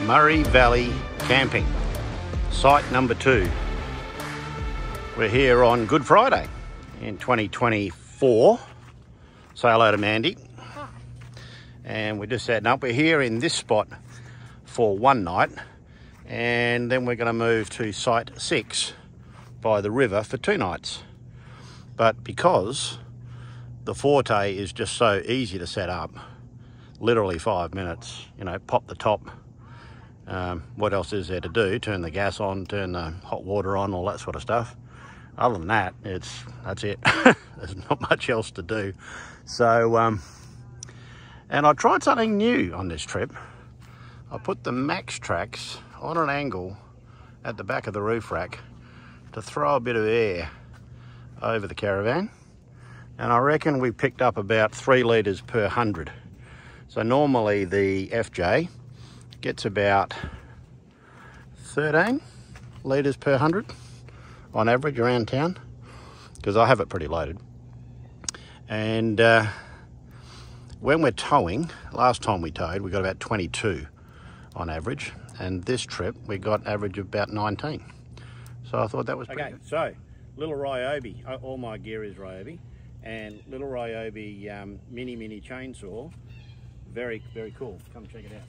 Murray Valley Camping, site number 2. We're here on Good Friday in 2024. Say hello to Mandy. Hi. And we're just setting up. We're here in this spot for one night, and then we're going to move to site 6 by the river for 2 nights. But because the Forte is just so easy to set up, literally 5 minutes, you know, pop the top. What else is there to do? Turn the gas on, turn the hot water on, all that sort of stuff. Other than that, that's it. There's not much else to do. So, and I tried something new on this trip. I put the max tracks on an angle at the back of the roof rack to throw a bit of air over the caravan. And I reckon we picked up about 3 litres per 100. So normally the FJ gets about 13 litres per 100 on average around town, because I have it pretty loaded. And when we're towing, last time we towed, we got about 22 on average, and this trip we got average of about 19. So I thought that was pretty good. So little Ryobi, all my gear is Ryobi, and little Ryobi mini chainsaw, very cool. Come check it out.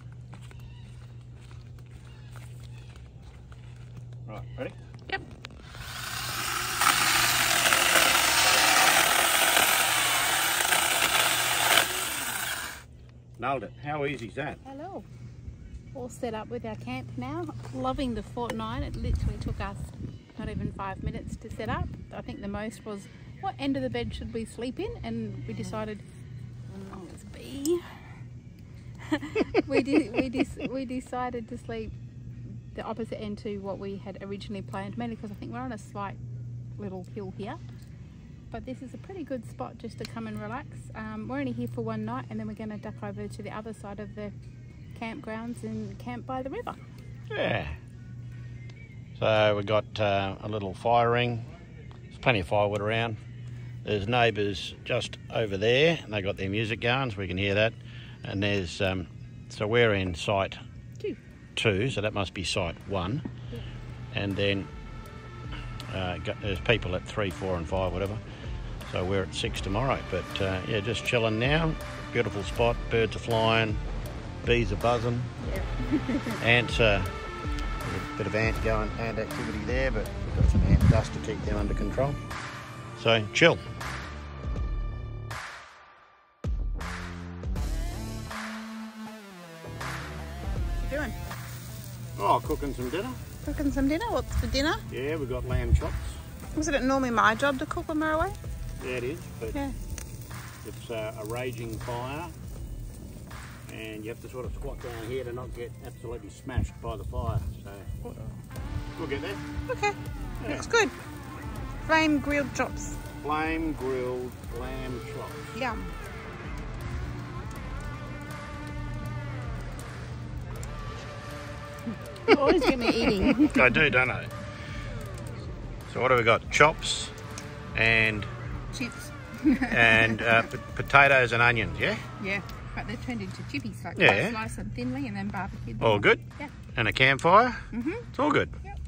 Right, ready? Yep. Nailed it. How easy is that? Hello. All set up with our camp now. Loving the Fortnite. It literally took us not even 5 minutes to set up. I think the most was, what end of the bed should we sleep in? And we decided, oh, it's B. we decided to sleep the opposite end to what we had originally planned, mainly because I think we're on a slight little hill here. But this is a pretty good spot just to come and relax. We're only here for one night, and then we're going to duck over to the other side of the campgrounds and camp by the river. Yeah. So we've got a little fire ring. There's plenty of firewood around. There's neighbours just over there, and they got their music going, so we can hear that. And there's, so we're in site 2, so that must be site 1. Yeah. And then there's people at 3, 4 and 5, whatever. So we're at 6 tomorrow. But yeah, just chilling now. Beautiful spot, birds are flying, bees are buzzing. Yeah. Ants a bit of ant activity there, but we've got some ant dust to keep them under control. So chill. What you doing? Oh, cooking some dinner. Cooking some dinner? What's for dinner? Yeah, we've got lamb chops. Wasn't it normally my job to cook when we're away? Yeah, it is, but yeah. It's a raging fire, and you have to sort of squat down here to not get absolutely smashed by the fire. So we'll get there. Okay, Yeah. looks good. Flame grilled chops. Flame grilled lamb chops. Yum. You always get me eating. I do, don't I? So what have we got? Chops and Chips. and potatoes and onions, yeah? Yeah, but they're turned into chippies, like Yeah. slice them thinly and then barbecued. All good? Yeah. And a campfire? Mm-hmm. It's all good. Yep.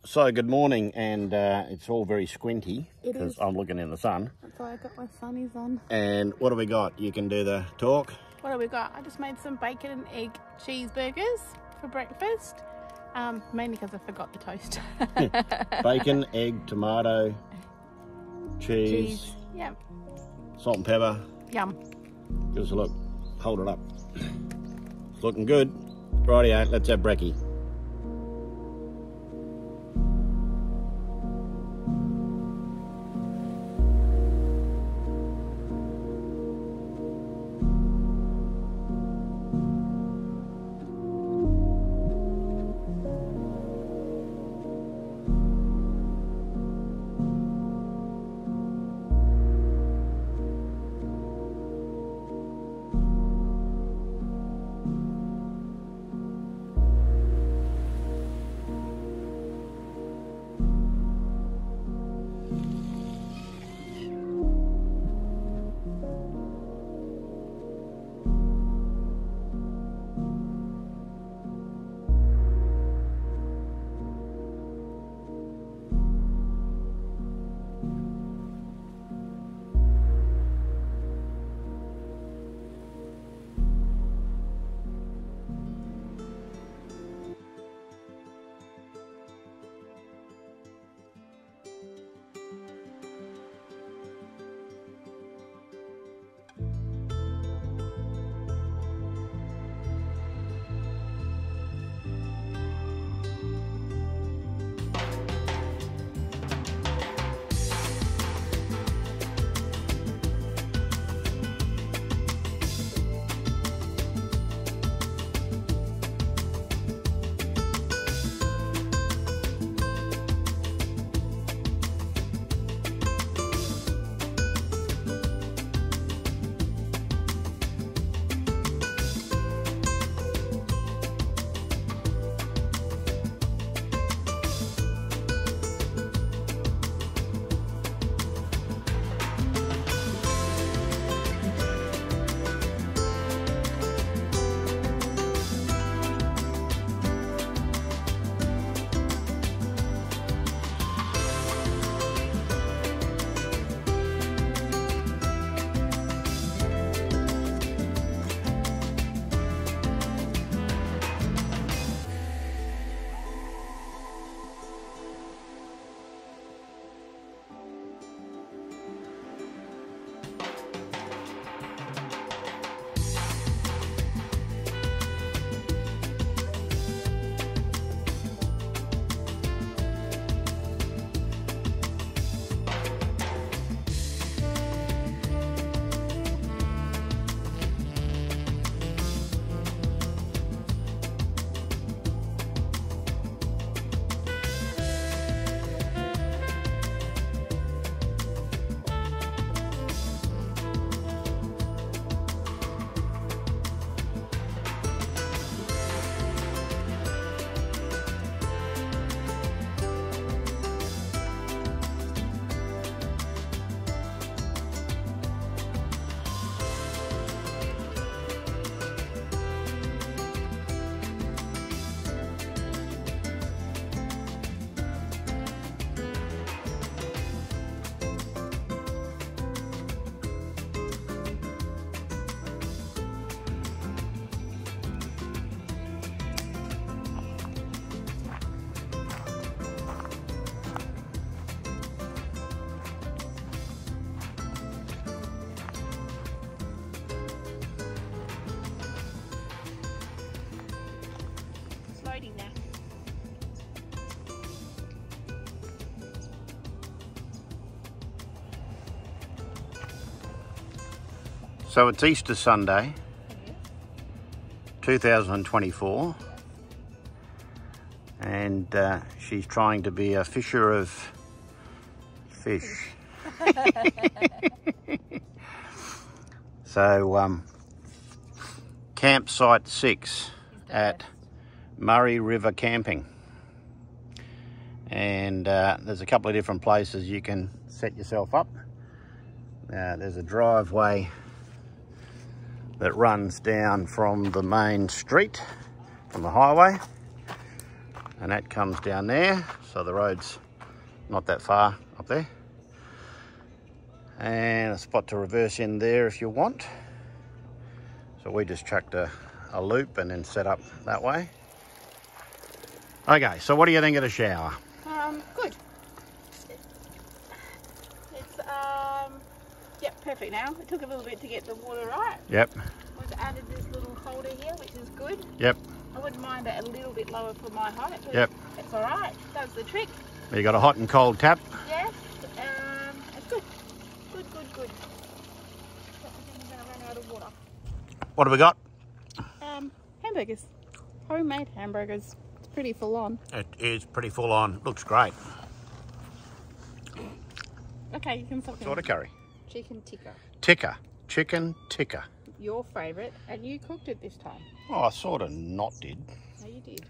So good morning, and it's all very squinty It because is. I'm looking in the sun. That's why I got my sunnies on. And what have we got? You can do the talk. What have we got? I just made some bacon and egg cheeseburgers for breakfast. Mainly because I forgot the toast. Bacon, egg, tomato, cheese, Yep. salt and pepper. Yum. Give us a look. Hold it up. It's looking good. Rightio, let's have brekkie. So it's Easter Sunday, 2024, and she's trying to be a fisher of fish. So campsite 6 at Murray River Camping, and there's a couple of different places you can set yourself up. There's a driveway that runs down from the main street, from the highway, and that comes down there, so the road's not that far up there. And a spot to reverse in there if you want. So we just chucked a loop and then set up that way. Okay, so what do you think of the shower? Good. It's yep, perfect now. It took a little bit to get the water right. Yep. We've added this little holder here, which is good. Yep. I wouldn't mind it a little bit lower for my height. Yep. It's all right. Does the trick. You got a hot and cold tap. Yes. It's good. Good. But I think I'm going to run out of water. What have we got? Hamburgers. Homemade hamburgers. It's pretty full on. It is pretty full on. Looks great. Okay, you can stop. What sort of curry? Chicken tikka. Tikka. Chicken tikka. Your favourite, and you cooked it this time. Oh, I sort of not did. No, you did.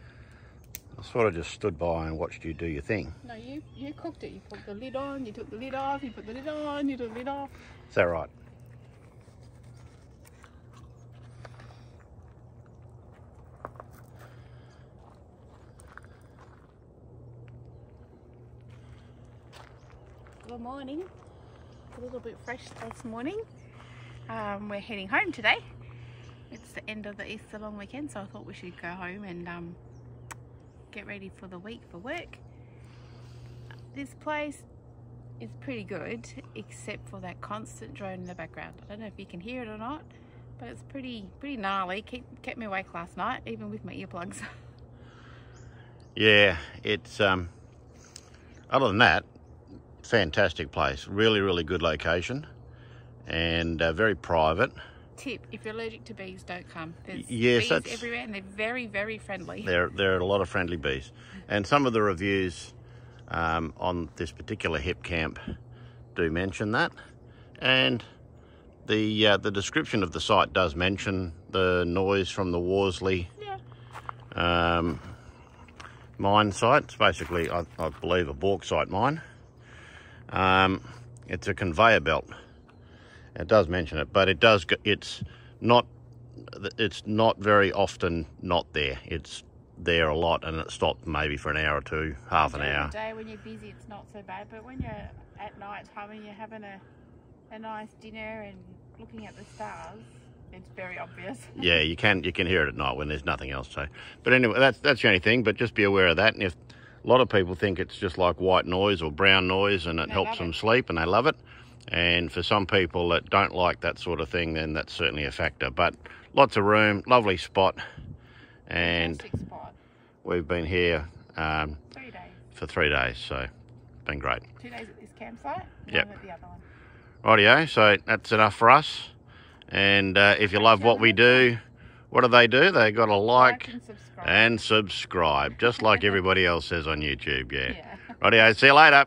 I sort of just stood by and watched you do your thing. No, you cooked it. You put the lid on, you took the lid off, you put the lid on, you took the lid off. Is that right? Good morning. A little bit fresh this morning. We're heading home today. It's the end of the Easter long weekend, so I thought we should go home and get ready for the week for work. This place is pretty good, except for that constant drone in the background. I don't know if you can hear it or not, but it's pretty gnarly. Kept me awake last night, even with my earplugs. Yeah, it's other than that, fantastic place. Really good location, and very private. Tip: if you're allergic to bees, don't come. There's bees everywhere, and they're very friendly. There are a lot of friendly bees, and some of the reviews on this particular hip camp do mention that, and the description of the site does mention the noise from the Worsley mine site. It's basically, I believe, a bauxite mine. It's a conveyor belt. It does mention it, but it's not very often not there. It's there a lot, and it stops maybe for an hour or two, half an hour. During the day when you're busy, it's not so bad, but when you're at night time and you're having a nice dinner and looking at the stars, it's very obvious. Yeah, you can hear it at night when there's nothing else. So, but anyway, that's the only thing. But just be aware of that. And if a lot of people think it's just like white noise or brown noise, and it helps them sleep, and they love it. And for some people that don't like that sort of thing, then that's certainly a factor. But lots of room, lovely spot, and spot. We've been here 3 days. For 3 days, so it's been great. 2 days at this campsite, yep. One at the other one. Rightio, so that's enough for us. And if you love what we do, what do? They got to like and subscribe, just like everybody else says on YouTube. Yeah. Rightio, see you later.